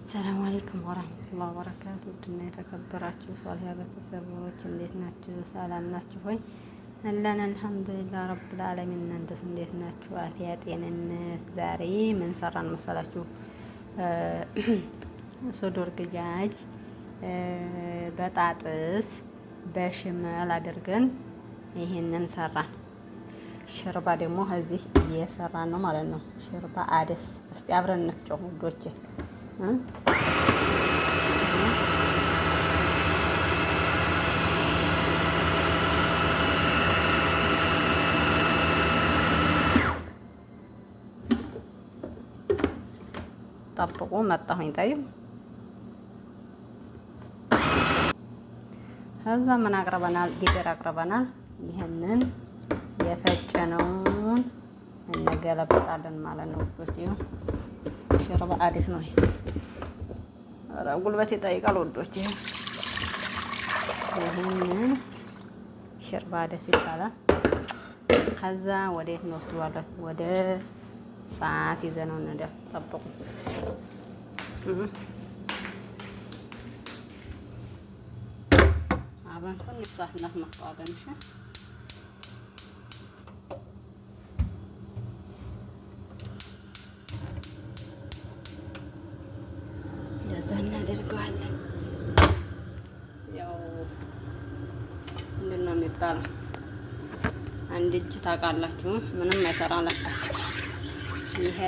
ሰላም አለይኩም ወራህመቱላሂ ወበረካቱ። ውድና የተከበራችሁ ሷሊያ ቤተሰቦች እንዴት ናችሁ? ሰላም ናችሁ ሆይ? አለን አልሐምዱሊላህ ረብል ዓለሚን። እናንተስ እንዴት ናችሁ? አፍያ ጤንነት። ዛሬ ምን ሰራን መሰላችሁ? ሱዱር ግጃጅ በጣጥስ በሽመል አድርገን ይሄንን ሰራን። ሽርባ ደግሞ እዚህ እየሰራን ነው ማለት ነው። ሽርባ አደስ። እስቲ አብረን እንፍጨው ውዶቼ። ጠብቁ መጣሁኝ። ጠይብ ከዛ ምን አቅርበናል? ጊደር አቅርበናል። ይህንን የፈጨነውን እንገለብጣለን ማለት ነው ውዶች። ሽርባ አዲስ ነው። ኧረ ጉልበት ይጠይቃል ውዶች። ይህንን ሽርባ አዲስ ይባላል። ከዛ ወዴት እንወስደዋለን? ወደ ሰዓት ይዘነው እንደ ጠብቁ። አብረን ትንሽ ሰዓት እናስመጣዋለን። እሺ እንደዛ እናደርገዋለን። ያው ምንድን ነው የሚባለው? አንድ እጅ ታውቃላችሁ፣ ምንም አይሰራም ለካ። ይሄ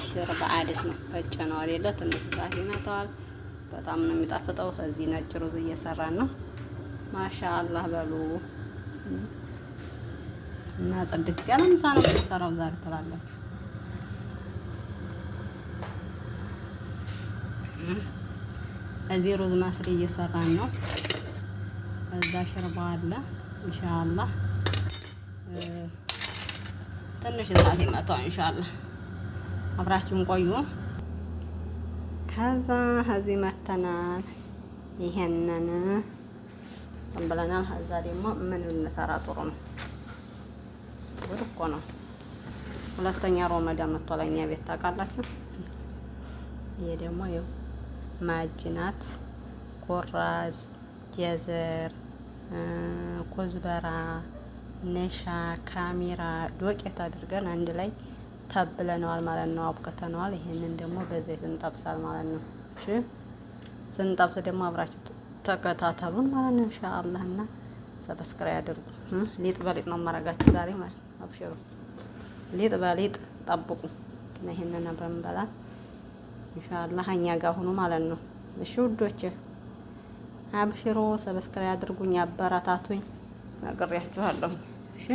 ሽርባ አዲስ ነው። ፈጨ ነው አይደለ? ትንሽ ሰዓት ይመጣዋል። በጣም ነው የሚጣፍጠው። ከዚህ ነጭ ሩዝ እየሰራን ነው። ማሻአላህ በሉ እና ጽድት ያለ ምሳ ነው የምንሰራው ዛሬ ትላላችሁ። እዚህ ሩዝ ማስሪ እየሰራን ነው። እዛ ሽርባ አለ። ኢንሻአላህ ትንሽ ሰዓት ይመጣው ኢንሻአላህ። አብራችሁን ቆዩ። ከዛ እዚህ መተናል። ይሄንን ብለናል። ከዛ ደግሞ ምን ልንሰራ ጥሩ ነው? ጉድ እኮ ነው። ሁለተኛ ሮመዳን መጥቷል እኛ ቤት ታውቃላችሁ። ይሄ ደግሞ ይኸው ማጅናት፣ ኮራዝ፣ ጀዘር፣ ኮዝበራ፣ ነሻ፣ ካሜራ ዶቄት አድርገን አንድ ላይ ተብለነዋል ማለት ነው። አብቅተነዋል። ይሄንን ደግሞ በዘይት እንጠብሳል ማለት ነው። እሺ ስንጠብስ ደግሞ አብራችሁ ተከታተሉን ማለት ነው ኢንሻአላህ። እና ሰብስክራይብ አድርጉ። ሊጥ በሊጥ ነው ማረጋችሁ ዛሬ ማለት አብሽሩ። ሊጥ በሊጥ ጠብቁ። ይሄንን አብረን እንበላለን ኢንሻአላህ። እኛ ጋር ሁኑ ማለት ነው። እሺ ውዶች አብሽሩ፣ ሰብስክራይብ አድርጉኝ፣ አበረታቱኝ። ነግሬያችኋለሁ። እሺ